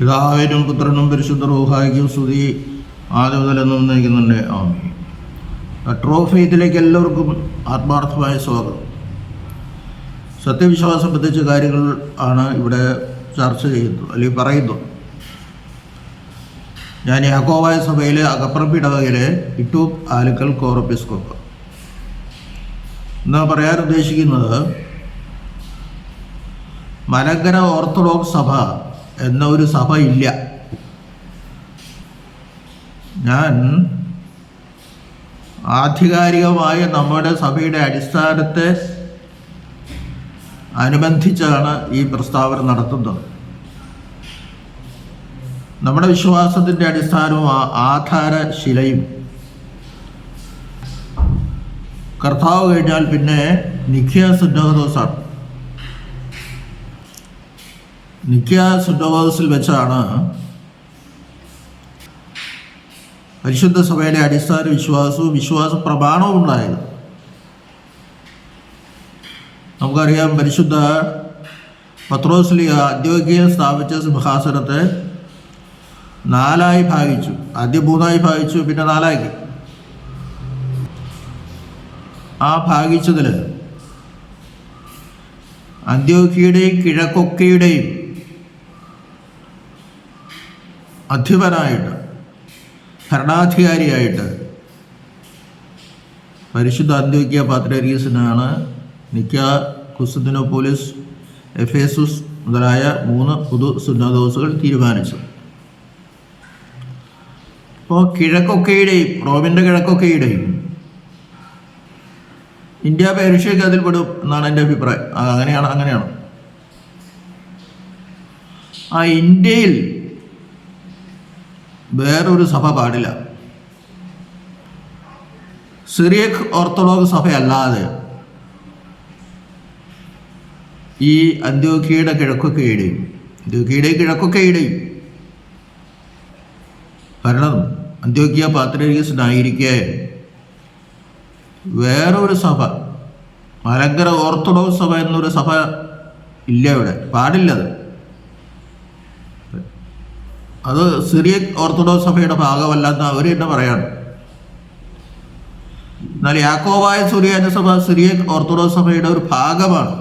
പിതാവിനും പുത്രനും പരിശുദ്ധ റൂഹായിക്കും സ്തുതി ആദ്യം മുതലെന്നും നയിക്കുന്നുണ്ട്. ആമേൻ. ട്രോഫെയ്ത്തിലേക്ക് എല്ലാവർക്കും ആത്മാർത്ഥമായ സ്വാഗതം. സത്യവിശ്വാസം സംബന്ധിച്ച കാര്യങ്ങൾ ആണ് ഇവിടെ ചർച്ച ചെയ്യുന്നത് അല്ലെങ്കിൽ പറയുന്നത്. ഞാൻ യാക്കോബായ സഭയിലെ അകപ്പറമ്പ് ഇടവകയിലെ ഇട്ടൂപ്പ് ആലുക്കൽ കോറെപ്പിസ്കോപ്പ് എന്ന് പറയാൻ ഉദ്ദേശിക്കുന്നത്, മലങ്കര ഓർത്തഡോക്സ് സഭ എന്ന ഒരു സഭ ഇല്ല. ഞാൻ ആധികാരികമായ നമ്മുടെ സഭയുടെ അടിസ്ഥാനത്തെ അനുബന്ധിച്ചാണ് ഈ പ്രസ്താവന നടത്തുന്നത്. നമ്മുടെ വിശ്വാസത്തിൻ്റെ അടിസ്ഥാനവും ആധാരശിലയും കർത്താവ് കഴിഞ്ഞാൽ പിന്നെ നിഖ്യ സുന്നഹദോസാണ്. നിഖ്യ സുന്നഹദോസിൽ വെച്ചാണ് പരിശുദ്ധ സഭയുടെ അടിസ്ഥാന വിശ്വാസവും വിശ്വാസ പ്രമാണവും ഉണ്ടായത്. നമുക്കറിയാം, പരിശുദ്ധ പത്രോസ്ലീഹ അന്ത്യോക്യയിൽ സ്ഥാപിച്ച സിംഹാസനത്തെ 4 ഭാഗിച്ചു. ആദ്യം 3 ഭാഗിച്ചു, പിന്നെ 4 ആ ഭാഗിച്ചതിൽ അന്ത്യോക്യയുടെയും കിഴക്കൊക്കെയുടെയും അധിപനായിട്ട്, ഭരണാധികാരിയായിട്ട് പരിശുദ്ധ അന്ത്യോക്യ പാത്രിയർക്കീസിനാണ് നിക്യ, കുസ്തുന്തിനോപ്പോലിസ്, എഫേസുസ് മുതലായ 3 പൊതു സുന്നഹദോസുകൾ തീരുമാനിച്ചത്. അപ്പോൾ കിഴക്കൊക്കെയുടെയും, റോമിൻ്റെ കിഴക്കൊക്കെയുടെയും ഇന്ത്യ പേർഷ്യക്ക് അതിൽപ്പെടും എന്നാണ് എൻ്റെ അഭിപ്രായം. അങ്ങനെയാണ്. ആ ഇന്ത്യയിൽ വേറൊരു സഭ പാടില്ല. സിറിയക് ഓർത്തഡോക്സ് സഭയല്ലാതെ ഈ അന്ത്യോക്യയുടെ കിഴക്കൊക്കെയുടെയും ഭരണം അന്ത്യോക്യ പാത്രിയർക്കീസിനായിരിക്കെ വേറൊരു സഭ, മലങ്കര ഓർത്തഡോക്സ് സഭ എന്നൊരു സഭ ഇല്ല, ഇവിടെ പാടില്ലത്. അത് സിറിയക് ഓർത്തഡോക്സ് സഭയുടെ ഭാഗമല്ലെന്ന് അവർ തന്നെ പറയാണ്. എന്നാൽ യാക്കോബായ സുറിയാനി സഭ സിറിയക് ഓർത്തഡോക്സ് സഭയുടെ ഒരു ഭാഗമാണ്.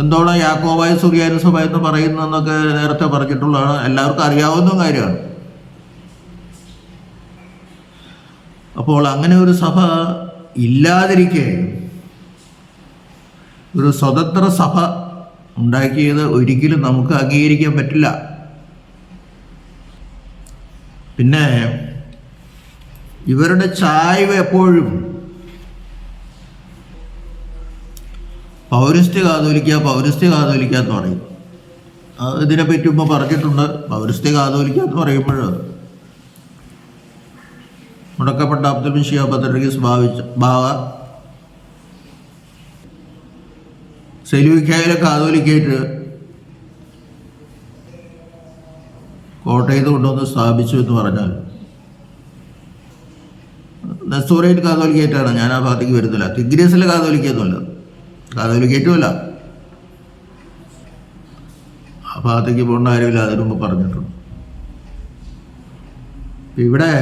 എന്താണ് യാക്കോബായ സുറിയാനി സഭ എന്ന് പറയുന്നതെന്നൊക്കെ നേരത്തെ പറഞ്ഞിട്ടുള്ളതാണ്, എല്ലാവർക്കും അറിയാവുന്ന കാര്യമാണ്. അപ്പോൾ അങ്ങനെ ഒരു സഭ ഇല്ലാതിരിക്കെ ഒരു സ്വതന്ത്ര സഭ ഉണ്ടാക്കിയത് ഒരിക്കലും നമുക്ക് അംഗീകരിക്കാൻ പറ്റില്ല. പിന്നെ ഇവരുടെ ചായ്വ് എപ്പോഴും പൗരസ്ത്യ കാതോലിക്ക എന്ന് പറയും. ഇതിനെപ്പറ്റി മുമ്പ് പറഞ്ഞിട്ടുണ്ട്. പൗരസ്ത്യ കാതോലിക്ക എന്ന് പറയുമ്പോൾ മുടക്കപ്പെട്ട അബ്ദുൽ മിശിഹ പാത്രിയർക്കീസ് ബാവ സെലൂക്കിയയിലെ കാതോലിക്കായിട്ട് കോട്ടയത്ത് കൊണ്ടുവന്ന് സ്ഥാപിച്ചു എന്ന് പറഞ്ഞാൽ, നെസ്തോറേറ്റ് കാതോലിക്കായിട്ടാണ്. ഞാൻ ആ ഭാഗത്തേക്ക് വരുന്നില്ല. തിഗ്രീസിലെ കാതോലിക്കൊന്നുമല്ല, കാതോലിക്കേറ്റുമല്ല. ആ ഭാഗത്തേക്ക് പോകേണ്ട കാര്യമില്ല, അതിനു മുമ്പ് പറഞ്ഞിട്ടുണ്ട്. ഇവിടെ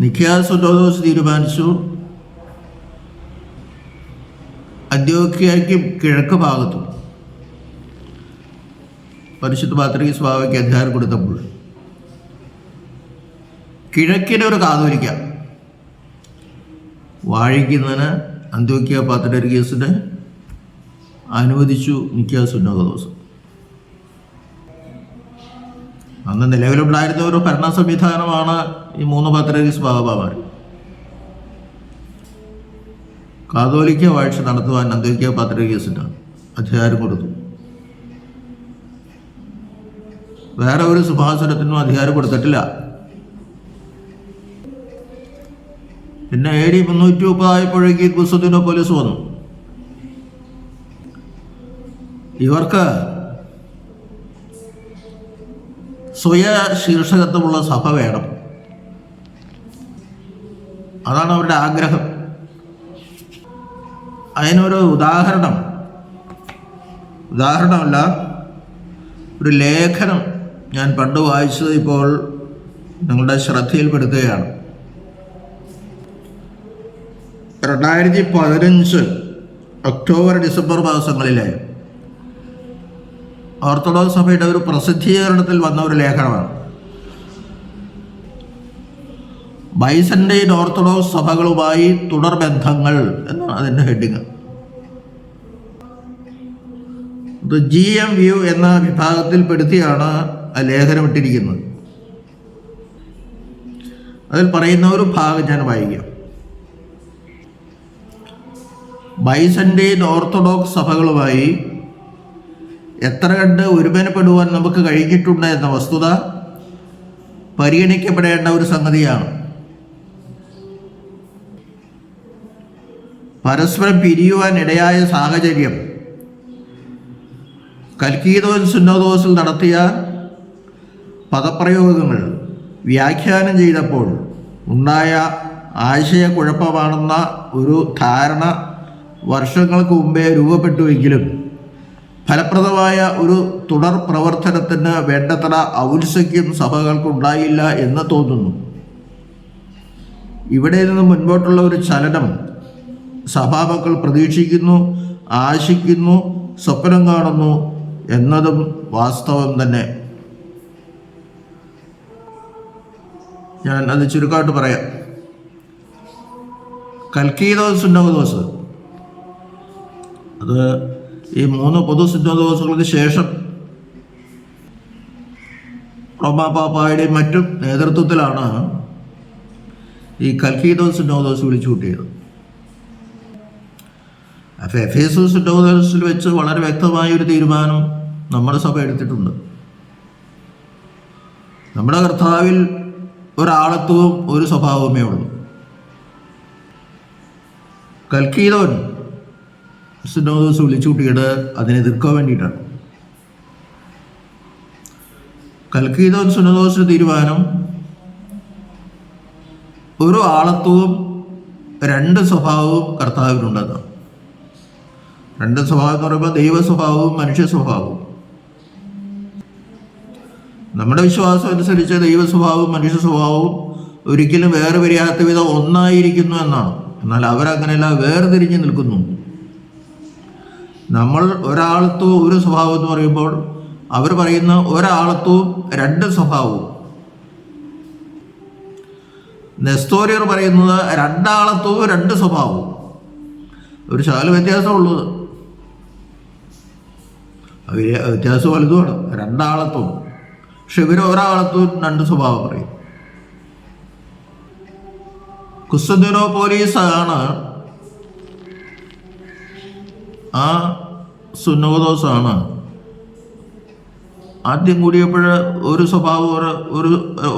നിഖ്യ സുന്നഹദോസ് തീരുമാനിച്ചു, അന്ത്യോക്യയ്ക്ക് കിഴക്ക് ഭാഗത്തും പരിശുദ്ധ പാത്രിയർക്കീസ് ബാവയ്ക്ക് അധികാരം കൊടുത്തപ്പോൾ കിഴക്കിനെ ഒരു കാതോലിക്ക വാഴിക്കുന്നതിന് അന്ത്യോക്യ പാത്രിയർക്കീസിനെ അനുവദിച്ചു നിഖ്യ സുന്നഹദോസ്. അന്ന് നിലവിലുണ്ടായിരുന്ന ഒരു ഭരണ സംവിധാനമാണ് ഈ 3 പാത്രിയർക്കീസ് ബാവമാർ. കാതോലിക്ക വാഴ്ച നടത്തുവാൻ അന്ത്യോക്യ പാത്രിയർക്കീസിന് അധികാരം കൊടുത്തു. വേറെ ഒരു സിംഹാസനത്തിനും അധികാരം കൊടുത്തിട്ടില്ല. പിന്നെ AD 330 ആയപ്പോഴേക്ക് കുസ്തുന്തിനോപ്പോലിസ് വന്നു. ഇവർക്ക് സ്വയ ശീർഷകത്വമുള്ള സഭ വേണം, അതാണ് അവരുടെ ആഗ്രഹം. അതിനൊരു ഉദാഹരണം ഉദാഹരണമല്ല, ഒരു ലേഖനം ഞാൻ പണ്ട് വായിച്ചത് ഇപ്പോൾ നിങ്ങളുടെ ശ്രദ്ധയിൽപ്പെടുത്തുകയാണ്. 2015 ഒക്ടോബർ ഡിസംബർ മാസങ്ങളിലെ ഓർത്തഡോക്സ് സഭയുടെ ഒരു പ്രസിദ്ധീകരണത്തിൽ വന്ന ഒരു ലേഖനമാണ്. ബൈസന്റൈൻ ഓർത്തഡോക്സ് സഭകളുമായി തുടർ ബന്ധങ്ങൾ എന്നാണ് അതിൻ്റെ ഹെഡിങ്. ഇത് GMView എന്ന വിഭാഗത്തിൽപ്പെടുത്തിയാണ് ആ ലേഖനം ഇട്ടിരിക്കുന്നത്. അതിൽ പറയുന്ന ഒരു ഭാഗം ഞാൻ വായിക്കാം. ബൈസന്റൈൻ ഓർത്തഡോക്സ് സഭകളുമായി എത്ര കണ്ട് ഒരുമനപ്പെടുവാൻ നമുക്ക് കഴിഞ്ഞിട്ടുണ്ട് എന്ന വസ്തുത പരിഗണിക്കപ്പെടേണ്ട ഒരു സംഗതിയാണ്. പരസ്പരം പിരിയുവാൻ ഇടയായ സാഹചര്യം കൽക്കീദോൻ സുന്നോദോസിൽ നടത്തിയ പദപ്രയോഗങ്ങൾ വ്യാഖ്യാനം ചെയ്തപ്പോൾ ഉണ്ടായ ആശയക്കുഴപ്പമാണെന്ന ഒരു ധാരണ വർഷങ്ങൾക്ക് മുമ്പേ രൂപപ്പെട്ടുവെങ്കിലും ഫലപ്രദമായ ഒരു തുടർ പ്രവർത്തനത്തിന് വേണ്ടത്ര ഔത്സുക്യം സഭകൾക്കുണ്ടായില്ല എന്ന് തോന്നുന്നു. ഇവിടെ നിന്ന് മുൻപോട്ടുള്ള ഒരു ചലനം സഭാമക്കൾ പ്രതീക്ഷിക്കുന്നു, ആശിക്കുന്നു, സ്വപ്നം കാണുന്നു എന്നതും വാസ്തവം തന്നെ. ഞാൻ അത് ചുരുക്കമായിട്ട് പറയാം. കൽക്കീദോസ് സുന്നോദോസ്, അത് ഈ 3 പൊതു സുന്നോദോസുകൾക്ക് ശേഷം റോമാ പാപ്പായുടെയും മറ്റും നേതൃത്വത്തിലാണ് ഈ കൽക്കീദോസ് സുന്നോദോസ് വിളിച്ചു കൂട്ടിയത്. അപ്പോൾ എഫേസസ് സുന്നോദോസിൽ വെച്ച് വളരെ വ്യക്തമായൊരു തീരുമാനം നമ്മുടെ സഭ എടുത്തിട്ടുണ്ട്. നമ്മുടെ കർത്താവിൽ ഒരാളത്വവും ഒരു സ്വഭാവമേ ഉള്ളൂ. കൽക്കീദോൻ സുന്നോദോസ് വിളിച്ചുകൂട്ടിയത് അതിനെ എതിർക്കാൻ വേണ്ടിയിട്ടാണ്. കൽക്കീദോൻ സുന്നോദോസിന്റെ തീരുമാനം ഒരു ആളത്വവും 2 സ്വഭാവവും കർത്താവിനുണ്ടെന്ന്. 2 സ്വഭാവം എന്ന് പറയുമ്പോൾ ദൈവ സ്വഭാവവും മനുഷ്യ സ്വഭാവവും. നമ്മുടെ വിശ്വാസം അനുസരിച്ച് ദൈവ സ്വഭാവവും മനുഷ്യ സ്വഭാവവും ഒരിക്കലും വേറെ വരിയാത്ത വിധം ഒന്നായിരിക്കുന്നു എന്നാണ്. എന്നാൽ അവരങ്ങനെയല്ല, വേർതിരിഞ്ഞ് നിൽക്കുന്നു. നമ്മൾ ഒരാളത്വവും ഒരു സ്വഭാവം എന്ന് പറയുമ്പോൾ അവർ പറയുന്ന ഒരാളത്വവും 2 സ്വഭാവവും. നെസ്തോരിയർ പറയുന്നത് 2 ആളത്വവും 2 സ്വഭാവവും. ഒരു ശകല വ്യത്യാസമുള്ളത്, വ്യത്യാസം വലുതുമാണ്. 2 ആളത്വം. പക്ഷെ ഇവർ ഒരാളത്വവും 2 സ്വഭാവം പറയും. കുസ്തന്തീനോപ്പോലീസ് ആണ് ആ സുന്നോദോസാണ് ആദ്യം കൂടിയപ്പോൾ ഒരു സ്വഭാവം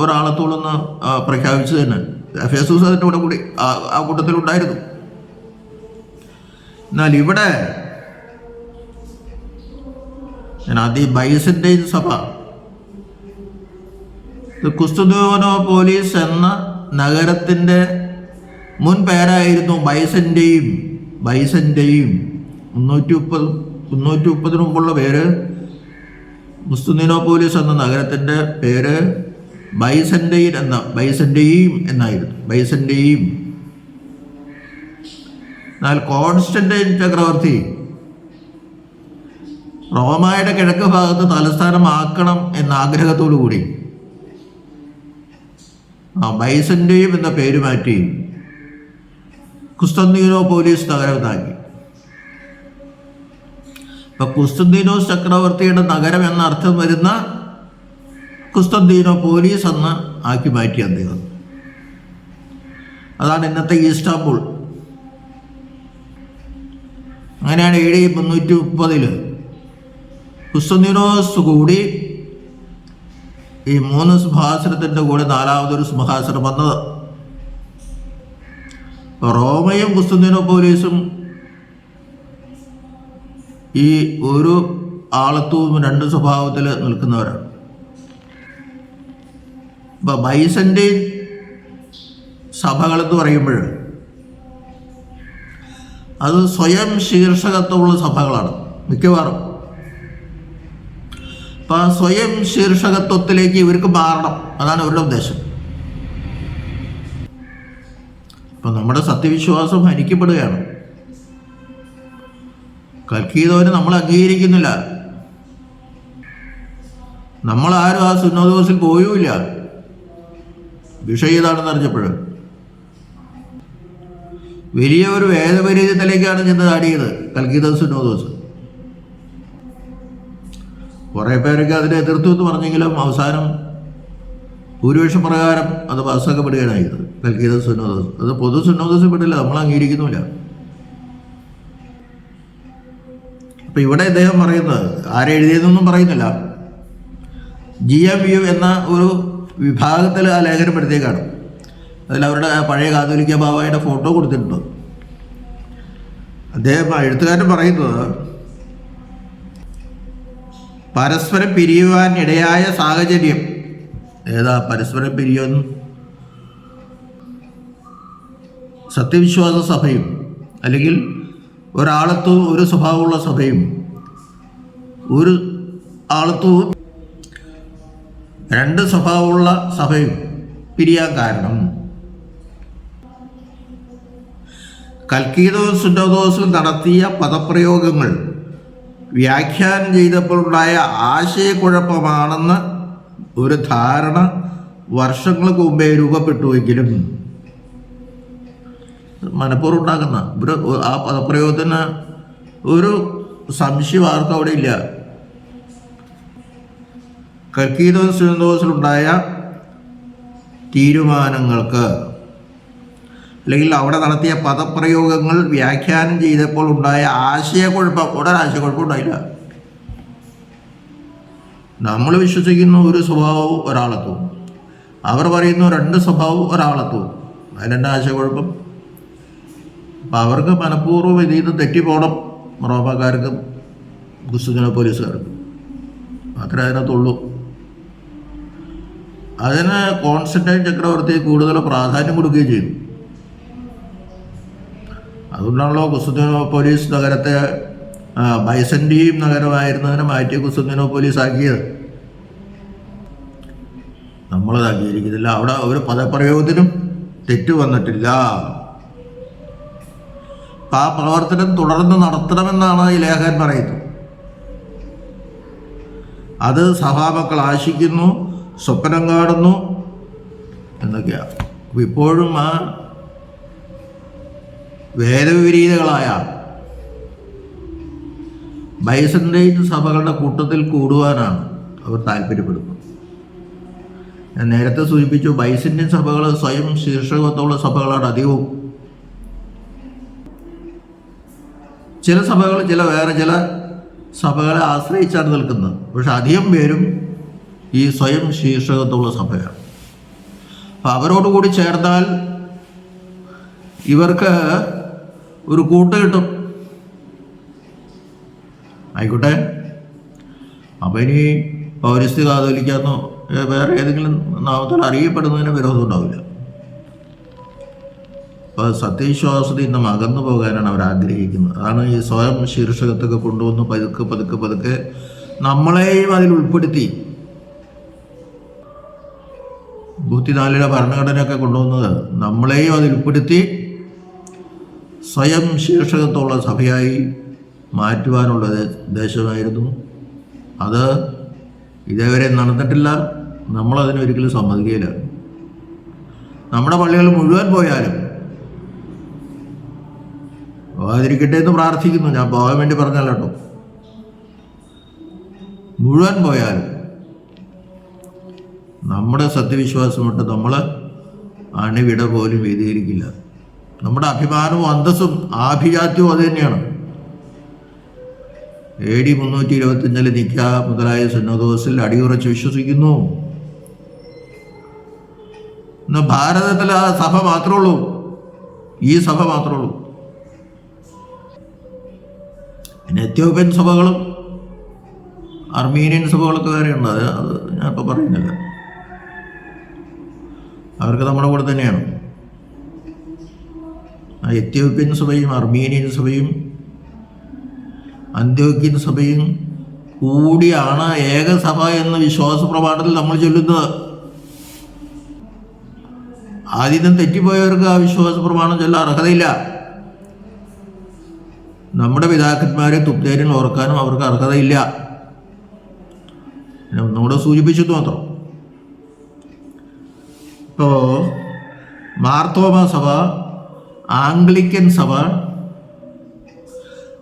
ഒരാളത്തോളെന്ന് പ്രഖ്യാപിച്ചു തന്നെ. എഫേസസ് അതിൻ്റെ കൂടി ആ കൂട്ടത്തിലുണ്ടായിരുന്നു. എന്നാൽ ഇവിടെ ഞാൻ ആദ്യം ബൈസന്റൈൻ സഭ, കുസ്തന്തീനോപ്പോലീസ് എന്ന നഗരത്തിൻ്റെ മുൻ പേരായിരുന്നു ബൈസന്റൈൻ. 330 മുമ്പുള്ള പേര് കുസ്തന്തീനോപ്പോലിസ് എന്ന നഗരത്തിൻ്റെ പേര് ബൈസന്റൈൻ എന്നായിരുന്നു. ബൈസന്റൈൻ. എന്നാൽ കോൺസ്റ്റന്റൈൻ ചക്രവർത്തി റോമായുടെ കിഴക്ക് ഭാഗത്ത് തലസ്ഥാനമാക്കണം എന്ന ആഗ്രഹത്തോടു കൂടി ബൈസന്റൈൻ എന്ന പേര് മാറ്റി കുസ്തന്തീനോപ്പോലിസ് നഗരത്താക്കി. ഇപ്പൊ കുസ്തന്തീനോസ് ചക്രവർത്തിയുടെ നഗരം എന്ന അർത്ഥം വരുന്ന കുസ്തന്തീനോപ്പോലിസ് എന്ന് ആക്കി മാറ്റി അദ്ദേഹം. അതാണ് ഇന്നത്തെ ഇസ്താംബുൾ. അങ്ങനെയാണ് AD 330 കുസ്തന്തീനോസ് കൂടി ഈ 3 സിംഹാസനത്തിൻ്റെ കൂടെ 4ാമതൊരു സിംഹാസനം വന്നത്. റോമയും കുസ്തന്തീനോപ്പോലീസും ഈ ഒരു ആളത്വവും 2 സ്വഭാവത്തിൽ നിൽക്കുന്നവരാണ്. ഇപ്പം ബൈസന്റൈൻ സഭകളെന്ന് പറയുമ്പോൾ അത് സ്വയം ശീർഷകത്വമുള്ള സഭകളാണ് മിക്കവാറും. അപ്പം ആ സ്വയം ശീർഷകത്വത്തിലേക്ക് ഇവർക്ക് മാറണം, അതാണ് അവരുടെ ഉദ്ദേശം. അപ്പം നമ്മുടെ സത്യവിശ്വാസം ഹനിക്കപ്പെടുകയാണ്. കൽക്കീതോനെ നമ്മൾ അംഗീകരിക്കുന്നില്ല. നമ്മളാരും ആ സുന്നോദോസിൽ പോയുമില്ല. വിഷയം ഇതാണെന്ന് അറിഞ്ഞപ്പോൾ വലിയ ഒരു വേദപരിചയത്തിലേക്കാണ് ചെന്ന് ചാടിയത് കൽക്കീത സുന്നോദോസ്. കുറേ പേരൊക്കെ അതിനെ എതിർത്തു എന്ന് പറഞ്ഞെങ്കിലും അവസാനം ഭൂരിപക്ഷ പ്രകാരം അത് പാസ്സാക്കപ്പെടുകയാണ് ചെയ്തത്. കൽക്കീത സുന്നോദോസ് അത് പൊതു സുന്നോദോസ് പെട്ടില്ല, നമ്മൾ അംഗീകരിക്കുന്നുമില്ല. അപ്പം ഇവിടെ അദ്ദേഹം പറയുന്നത് ആരെഴുതിയതെന്നൊന്നും പറയുന്നില്ല. GMU എന്ന ഒരു വിഭാഗത്തിൽ ആ ലേഖനപ്പെടുത്തിയേക്കാണ്. അതിൽ അവരുടെ പഴയ കാതോലിക്ക ബാബായുടെ ഫോട്ടോ കൊടുത്തിട്ടുണ്ട്. അദ്ദേഹം എഴുത്തുകാരൻ പറയുന്നത് പരസ്പരം പിരിയുവാൻ ഇടയായ സാഹചര്യം ഏതാ? പരസ്പരം പിരിയുന്നു സത്യവിശ്വാസ സഭയും അല്ലെങ്കിൽ ഒരാളത്വവും ഒരു സ്വഭാവമുള്ള സഭയും ഒരു ആളത്വവും രണ്ട് സ്വഭാവമുള്ള സഭയും പിരിയാൻ കാരണം കൽക്കീതോസ് സുന്നോദോസും നടത്തിയ പദപ്രയോഗങ്ങൾ വ്യാഖ്യാനം ചെയ്തപ്പോഴുണ്ടായ ആശയക്കുഴപ്പമാണെന്ന് ഒരു ധാരണ വർഷങ്ങൾക്ക് മുമ്പേ രൂപപ്പെട്ടുവെങ്കിലും മനഃപൂർവ്വം ഉണ്ടാക്കുന്ന ആ പദപ്രയോഗത്തിന് ഒരു സംശയം ആർക്കും അവിടെ ഇല്ല. കൽക്കീതോസ് സുന്നോദോസിലുണ്ടായ തീരുമാനങ്ങൾക്ക് അല്ലെങ്കിൽ അവിടെ നടത്തിയ പദപ്രയോഗങ്ങൾ വ്യാഖ്യാനം ചെയ്തപ്പോൾ ഉണ്ടായ ആശയക്കുഴപ്പം, ഉടൻ ആശയക്കുഴപ്പം ഉണ്ടായില്ല. നമ്മൾ വിശ്വസിക്കുന്ന ഒരു സ്വഭാവവും ഒരാളത്വവും, അവർ പറയുന്നു രണ്ട് സ്വഭാവവും ഒരാളത്വവും, അതിനെന്താ ആശയക്കുഴപ്പം? അപ്പം അവർക്ക് മനഃപൂർവ്വം ഇതിൽ നിന്ന് തെറ്റിപ്പോണം, റോമാക്കാർക്കും ക്രിസ്തുജനോപോലീസുകാർക്കും മാത്രമേ അതിനകത്തുള്ളൂ. അതിന് കോൺസ്റ്റന്റൈൻ ചക്രവർത്തി കൂടുതൽ പ്രാധാന്യം കൊടുക്കുകയും ചെയ്തു. അതുകൊണ്ടാണല്ലോ ക്രിസ്തുജനോപോലീസ് നഗരത്തെ ബൈസന്റീം നഗരമായിരുന്നതിനെ മാറ്റി ക്രിസ്തുജനോപോലീസ് ആക്കിയത്. നമ്മളത് അംഗീകരിക്കുന്നില്ല. അവിടെ ഒരു പദപ്രയോഗത്തിനും തെറ്റു വന്നിട്ടില്ല. അപ്പം ആ പ്രവർത്തനം തുടർന്ന് നടത്തണമെന്നാണ് ഈ ലേഖകൻ പറയുന്നത്. അത് സഭാമക്കൾ ആശിക്കുന്നു, സ്വപ്നം കാണുന്നു എന്നൊക്കെയാണ്. അപ്പോൾ ഇപ്പോഴും ആ വേദവിപരീതങ്ങളായ ബൈസന്റൈൻ സഭകളുടെ കൂട്ടത്തിൽ കൂടുവാനാണ് അവർ താല്പര്യപ്പെടുന്നത്. ഞാൻ നേരത്തെ സൂചിപ്പിച്ചു, ബൈസന്റൈൻ സഭകൾ സ്വയം ശീർഷകത്വമുള്ള സഭകളാണ് അധികവും. ചില സഭകൾ വേറെ ചില സഭകളെ ആശ്രയിച്ചാണ് നിൽക്കുന്നത്. പക്ഷെ അധികം പേരും ഈ സ്വയം ശീർഷകത്വമുള്ള സഭയാണ്. അപ്പം അവരോടുകൂടി ചേർന്നാൽ ഇവർക്ക് ഒരു കൂട്ട് കിട്ടും. ആയിക്കോട്ടെ. അപ്പം ഇനി പൗരസ്ത്യ കാതോലിക്കാന്നോ വേറെ ഏതെങ്കിലും നാമത്തിൽ അറിയപ്പെടുന്നതിന് വിരോധം ഉണ്ടാവില്ല. അപ്പോൾ സത്യവിശ്വാസത്തിൽ നിന്നും അകന്നു പോകാനാണ് അവർ ആഗ്രഹിക്കുന്നത്. അതാണ് ഈ സ്വയം ശീർഷകത്തൊക്കെ കൊണ്ടുവന്ന് പതുക്കെ പതുക്കെ പതുക്കെ നമ്മളെയും അതിൽ ഉൾപ്പെടുത്തി 104 ഭരണഘടനയൊക്കെ കൊണ്ടുവന്നത് നമ്മളെയും അതിൽ ഉൾപ്പെടുത്തി സ്വയം ശീർഷകത്വമുള്ള സഭയായി മാറ്റുവാനുള്ള ഉദ്ദേശമായിരുന്നു. അത് ഇതേവരെ നടന്നിട്ടില്ല. നമ്മളതിനൊരിക്കലും സമ്മതിക്കുകയില്ല. നമ്മുടെ പള്ളികൾ മുഴുവൻ പോയാലും പോകാതിരിക്കട്ടെ എന്ന് പ്രാർത്ഥിക്കുന്നു. ഞാൻ പോകാൻ വേണ്ടി പറഞ്ഞല്ല കേട്ടോ. മുഴുവൻ പോയാലും നമ്മുടെ സത്യവിശ്വാസം കൊണ്ട് നമ്മൾ അണിവിട പോലും വ്യതികരിക്കില്ല. നമ്മുടെ അഭിമാനവും അന്തസ്സും ആഭിജാത്യവും അത് തന്നെയാണ്. AD 325 നിക്ക മുതലായ സുന്നോദോസിൽ അടിയുറച്ച് വിശ്വസിക്കുന്നു. ഇന്ന് ഭാരതത്തിൽ ആ സഭ മാത്രമേ ഉള്ളൂ, ഈ സഭ മാത്രമേ ഉള്ളൂ. പിന്നെ എത്യോപ്യൻ സഭകളും അർമീനിയൻ സഭകളൊക്കെ വേറെയുണ്ട്. അത് ഞാനിപ്പോൾ പറയുന്നില്ല. അവർക്ക് നമ്മുടെ കൂടെ തന്നെയാണ്. ആ എത്യോപ്യൻ സഭയും അർമീനിയൻ സഭയും അന്ത്യോക്യൻ സഭയും കൂടിയാണ് ഏകസഭ എന്ന വിശ്വാസ പ്രമാണത്തിൽ നമ്മൾ ചൊല്ലുന്നത്. ആദ്യം തെറ്റിപ്പോയവർക്ക് ആ വിശ്വാസ പ്രമാണം ചൊല്ലാൻ അർഹതയില്ല. നമ്മുടെ പിതാക്കന്മാരെ തുപ്തേരിൽ ഓർക്കാനും അവർക്ക് അർഹതയില്ല. ഒന്നുകൂടെ സൂചിപ്പിച്ചത് മാത്രം. ഇപ്പോൾ മാർത്തോമ സഭ, ആംഗ്ലിക്കൻ സഭ,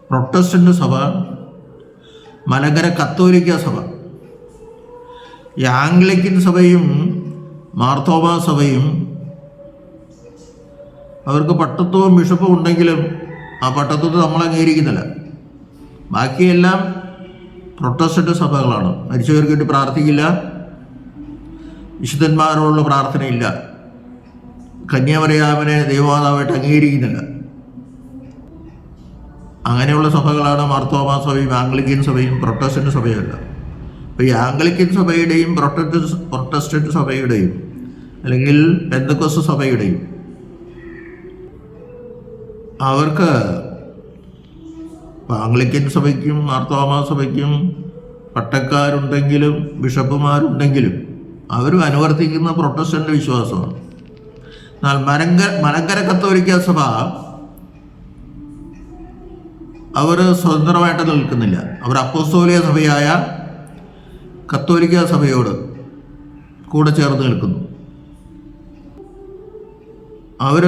പ്രൊട്ടസ്റ്റന്റ് സഭ, മലങ്കര കത്തോലിക്ക സഭ. ഈ ആംഗ്ലിക്കൻ സഭയും മാർത്തോമ സഭയും അവർക്ക് പട്ടത്വവും ബിഷപ്പും ഉണ്ടെങ്കിലും ആ പട്ടത്വത്തെ നമ്മൾ അംഗീകരിക്കുന്നില്ല. ബാക്കിയെല്ലാം പ്രൊട്ടസ്റ്റന്റ് സഭകളാണ്. മരിച്ചവർക്ക് വേണ്ടി പ്രാർത്ഥിക്കില്ല, വിശുദ്ധന്മാരോടുള്ള പ്രാർത്ഥനയില്ല, കന്യാമറിയാമിനെ ദൈവമാതാവായിട്ട് അംഗീകരിക്കുന്നില്ല. അങ്ങനെയുള്ള സഭകളാണ് മാർത്തോമ സഭയും ആംഗ്ലിക്കൻ സഭയും പ്രൊട്ടസ്റ്റന്റ് സഭയല്ല. അപ്പോൾ ഈ ആംഗ്ലിക്കൻ സഭയുടെയും പ്രൊട്ടസ്റ്റന്റ് സഭയുടെയും അല്ലെങ്കിൽ പെന്തക്കോസ്ത് സഭയുടെയും അവർക്ക് ആംഗ്ലിക്കൻ സഭയ്ക്കും മാർത്തോമ സഭയ്ക്കും പട്ടക്കാരുണ്ടെങ്കിലും ബിഷപ്പുമാരുണ്ടെങ്കിലും അവരും അനുവർത്തിക്കുന്ന പ്രൊട്ടസ്റ്റന്റ് വിശ്വാസമാണ്. എന്നാൽ മലങ്കര കത്തോലിക്ക സഭ അവർ സ്വതന്ത്രമായിട്ട് നിൽക്കുന്നില്ല. അവർ അപ്പോസ്തോലിക സഭയായ കത്തോലിക്ക സഭയോട് കൂടെ ചേർന്ന് നിൽക്കുന്നു. അവർ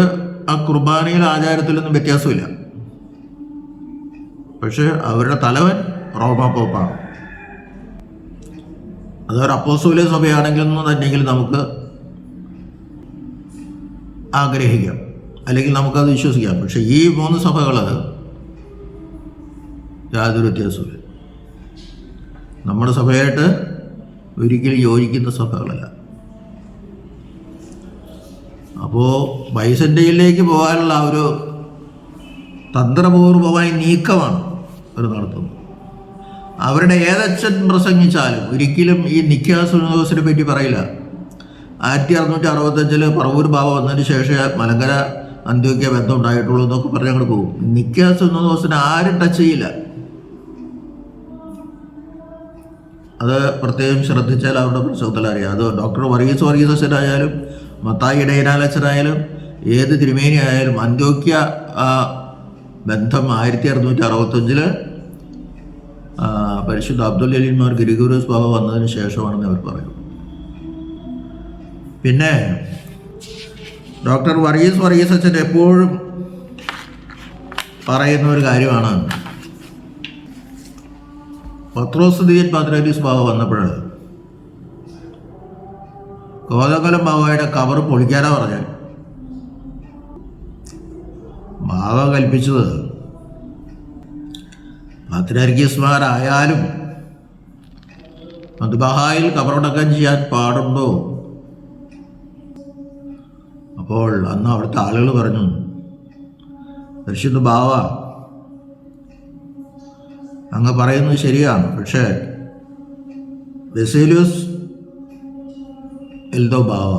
ആ കുർബാനയിൽ ആചാരത്തിലൊന്നും വ്യത്യാസമില്ല. പക്ഷെ അവരുടെ തലവൻ റോമാ പോപ്പാണ്. അതൊരു അപ്പോസ്തോലിക സഭയാണെങ്കിലും തന്നെങ്കിലും നമുക്ക് ആഗ്രഹിക്കാം, അല്ലെങ്കിൽ നമുക്കത് വിശ്വസിക്കാം. പക്ഷെ ഈ 3 സഭകൾ യാതൊരു വ്യത്യാസമില്ല. നമ്മുടെ സഭയായിട്ട് ഒരിക്കലും യോജിക്കുന്ന സഭകളല്ല. അപ്പോൾ ബൈസന്റയിലേക്ക് പോകാനുള്ള ഒരു തന്ത്രപൂർവമായ നീക്കമാണ് അവർ നടത്തുന്നത്. അവരുടെ ഏതച്ഛൻ പ്രസംഗിച്ചാലും ഒരിക്കലും ഈ നിക്കാ സുന്നതോസിനെ പറ്റി പറയില്ല. 1665 പറവൂർ ബാവ വന്നതിന് ശേഷം മലങ്കര അന്ത്യോക്യ ബന്ധം ഉണ്ടായിട്ടുള്ളൂ എന്നൊക്കെ പറഞ്ഞ് അങ്ങോട്ട് പോകും. നിക്കാ സുന്നതോസിനെ ആരും ടച്ച് ചെയ്യില്ല. അത് പ്രത്യേകം ശ്രദ്ധിച്ചാൽ അവരുടെ പ്രശ്നത്തിൽ അറിയാം. അത് ഡോക്ടർ വർഗീസ് അച്ഛനായാലും മത്തായി ഇടയനാലച്ഛനായാലും ഏത് തിരുമേനി ആയാലും അന്ത്യോക്യ ബന്ധം 1665 പരിശുദ്ധ അബ്ദുൽ ജലീൽമാർ ഗ്രിഗോറിയോസ് ബാവ വന്നതിന് ശേഷമാണെന്ന് അവർ പറയും. പിന്നെ ഡോക്ടർ വർഗീസ് അച്ഛൻ എപ്പോഴും പറയുന്ന ഒരു കാര്യമാണ്, പത്രോസ് ദിയൻ പാത്രിയാർക്കീസ് ബാവ വന്നപ്പോൾ കോതമംഗലം ബാവയുടെ കവർ പൊളിക്കാനാ പറഞ്ഞാൽ ബാവ കൽപ്പിച്ചത് പാത്രിയാർക്കീസ്മാരായാലും മദ്ബഹായിൽ കബറടക്കം ചെയ്യാൻ പാടുണ്ടോ? അപ്പോൾ അന്ന് അവിടുത്തെ ആളുകൾ പറഞ്ഞു, പരിശുദ്ധ ബാവ അങ്ങ് പറയുന്നത് ശരിയാണ്, പക്ഷേ ബസേലിയോസ് എൽദോ ബാവ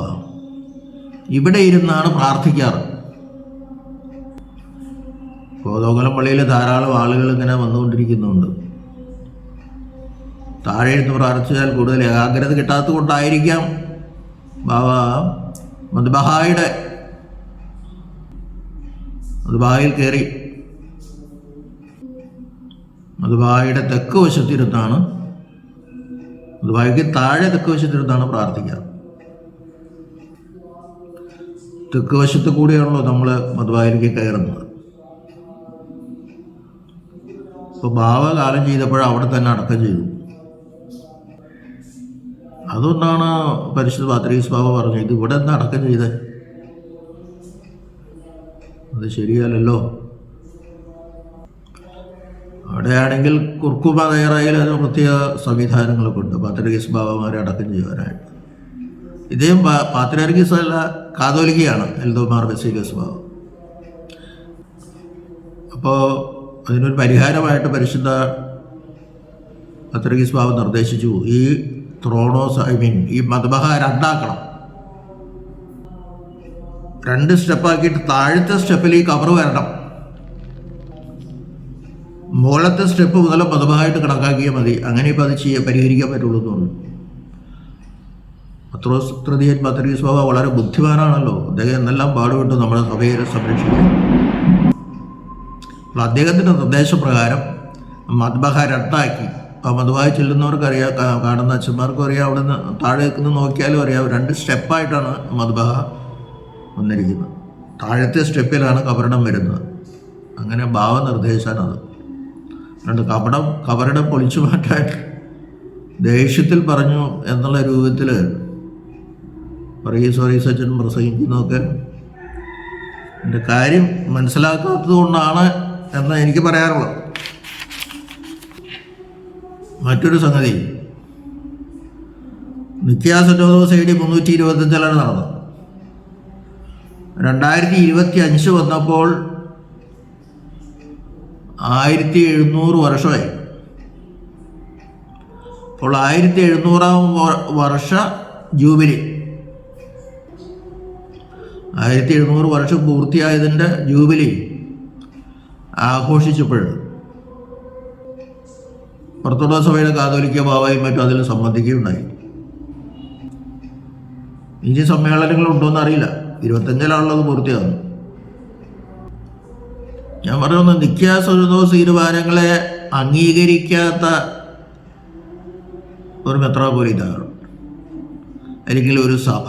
ഇവിടെ ഇരുന്നാണ് പ്രാർത്ഥിക്കാറ്. കോതമംഗലം പള്ളിയിൽ ധാരാളം ആളുകൾ ഇങ്ങനെ വന്നുകൊണ്ടിരിക്കുന്നുണ്ട്. താഴെ ഇരുന്ന് പ്രാർത്ഥിച്ചാൽ കൂടുതൽ ഏകാഗ്രത കിട്ടാത്തത് കൊണ്ടായിരിക്കാം ബാവ മദ്ബഹായിൽ കയറി മദ്ബഹായുടെ തെക്ക് വശത്തിരുന്നാണ്, മദ്ബഹായ്ക്ക് താഴെ തെക്ക് വശത്തിരുന്നാണ് പ്രാർത്ഥിക്കുക. തെക്ക് വശത്ത് കൂടിയാണല്ലോ നമ്മൾ മദ്ബഹായിലേക്ക് കയറുന്നത്. അപ്പോൾ ബാവ കാലം ചെയ്തപ്പോൾ അവിടെ തന്നെ അടക്കം ചെയ്തു. അതുകൊണ്ടാണ് പരിശുദ്ധ പാത്രിയാർക്കീസ് ബാവ പറഞ്ഞത്, ഇത് ഇവിടെ നിന്ന് അടക്കം ചെയ്തേ, അത് ശരിയല്ലല്ലോ. അവിടെയാണെങ്കിൽ കുർക്കുമ തയ്യാറായാൽ അതിന് പ്രത്യേക സംവിധാനങ്ങളൊക്കെ ഉണ്ട് പാത്രിയാർക്കീസ് ബാവമാരെ അടക്കം ചെയ്യുവാനായിട്ട്. ഇദ്ദേഹം പാത്രിയാർക്കീസ് അല്ല, കാതോലിക്കയാണ് എൽദോ മാർ ബസേലിയോസ് ബാവ. അപ്പോൾ അതിനൊരു പരിഹാരമായിട്ട് പരിശുദ്ധ പാത്രിയാർക്കീസ് ബാവ നിർദ്ദേശിച്ചു, ഈ ഈ മദ്ബഹ രണ്ടാക്കണം. 2 സ്റ്റെപ്പാക്കിയിട്ട് താഴത്തെ സ്റ്റെപ്പിൽ ഈ കവർ വരണം. മുകളത്തെ സ്റ്റെപ്പ് മുതൽ പദമായിട്ട് കണക്കാക്കിയാൽ മതി. അങ്ങനെ ഇപ്പോൾ അത് പരിഹരിക്കാൻ പറ്റുള്ളൂ എന്ന് പറഞ്ഞു. പത്രോസ് തൃതീയൻ പാത്രീസ് ബാവ വളരെ ബുദ്ധിമാനാണല്ലോ. അദ്ദേഹം എന്നെല്ലാം പാടുപെട്ടു നമ്മുടെ സഭയെ സംരക്ഷിക്കാൻ. അപ്പോൾ അദ്ദേഹത്തിൻ്റെ നിർദ്ദേശപ്രകാരം മദ്ബഹ രണ്ടാക്കി. അപ്പോൾ മദ്ബഹ ചെല്ലുന്നവർക്കറിയാം, കാണുന്ന അച്ഛന്മാർക്കും അറിയാം, അവിടെ നിന്ന് താഴേക്ക് നിന്ന് നോക്കിയാലും അറിയാം, 2 സ്റ്റെപ്പായിട്ടാണ് മദ്ബഹ വന്നിരിക്കുന്നത്. താഴത്തെ സ്റ്റെപ്പിലാണ് കബറിടം വരുന്നത്. അങ്ങനെ ഭാവനിർദ്ദേശാനത്. രണ്ട് കബറിടം പൊളിച്ചു മാറ്റാൻ ദേഷ്യത്തിൽ പറഞ്ഞു എന്നുള്ള രൂപത്തിൽ സച്ചൻ പ്രസംഗിക്കുന്നതൊക്കെ എൻ്റെ കാര്യം മനസ്സിലാക്കാത്തത് കൊണ്ടാണ് എന്ന് എനിക്ക് പറയാനുള്ളത്. മറ്റൊരു സംഗതി, നിക്കിയ സിനോദോസ് AD 325 നടന്നത്. 2025 വന്നപ്പോൾ 1700 വർഷമായി. അപ്പോൾ 1700-ാം വർഷ ജൂബിലി, 1700 വർഷം പൂർത്തിയായതിൻ്റെ ജൂബിലി ആഘോഷിച്ചപ്പോൾ ഓർത്തഡോക്സ് സഭയുടെ കാതോലിക്ക ബാവയും മറ്റും അതിൽ സംബന്ധിക്കുകയുണ്ടായി. ഇനി സമ്മേളനങ്ങളുണ്ടോയെന്ന് അറിയില്ല. 25-ലാണുള്ളത് പൂർത്തിയാകുന്നു. ഞാൻ പറയുന്നു, നിക്കിയ സിനോദോസ് തീരുമാനങ്ങളെ അംഗീകരിക്കാത്ത ഒരു മെത്രാപ്പോലീത്ത അല്ലെങ്കിൽ ഒരു സഭ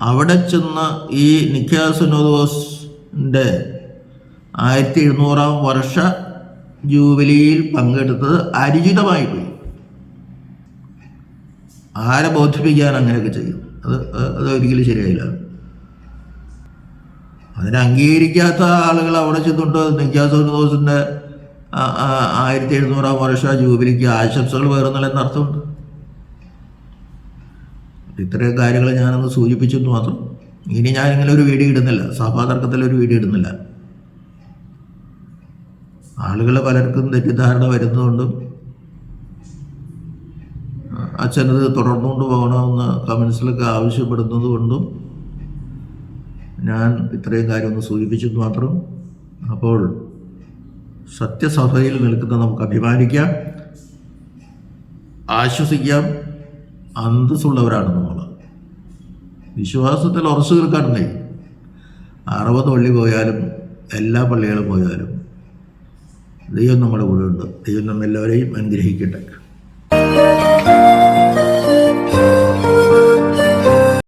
അവിടെ ചെന്ന് ഈ നിക്കിയ സിനോദോസിൻ്റെ 1700-ാം വർഷ ജൂബിലിയിൽ പങ്കെടുത്തത് അനുചിതമായി പോയി. ആരെ ബോധിപ്പിക്കാൻ അങ്ങനെയൊക്കെ ചെയ്യും? അത് ഒരിക്കലും ശരിയായില്ല. അതിനെ അംഗീകരിക്കാത്ത ആളുകൾ അവിടെ ചെന്നിട്ട് നിക്കിയ സിനോദോസിൻ്റെ 1700-ാം വർഷ ജൂബിലിക്ക് ആശംസകൾ പകർന്നില്ല എന്നർത്ഥമുണ്ട്. ഇത്രയും കാര്യങ്ങൾ ഞാനൊന്ന് സൂചിപ്പിച്ചെന്ന് മാത്രം. ഇനി ഞാനിങ്ങനെ ഒരു വീഡിയോ ഇടുന്നില്ല, സഭാതർക്കത്തിലൊരു വീഡിയോ ഇടുന്നില്ല. ആളുകൾ പലർക്കും തെറ്റിദ്ധാരണ വരുന്നതുകൊണ്ടും അച്ഛനത് തുടർന്നുകൊണ്ട് പോകണമെന്ന് കമൻസിലൊക്കെ ആവശ്യപ്പെടുന്നത് കൊണ്ടും ഞാൻ ഇത്രയും കാര്യം ഒന്ന് സൂചിപ്പിച്ചെന്ന് മാത്രം. അപ്പോൾ സത്യസഭയിൽ നിൽക്കുന്ന നമുക്ക് അഭിമാനിക്കാം, ആശ്വസിക്കാം. അന്തസ്സുള്ളവരാണ് നമ്മൾ. വിശ്വാസത്തിൽ ഉറച്ചു നിൽക്കാറുണ്ടേ. 60 പള്ളി പോയാലും എല്ലാ പള്ളികളും പോയാലും ദൈവം നമ്മുടെ കൂടെ ഉണ്ട്. ദൈവം നമ്മെല്ലാവരെയും അനുഗ്രഹിക്കട്ടെ.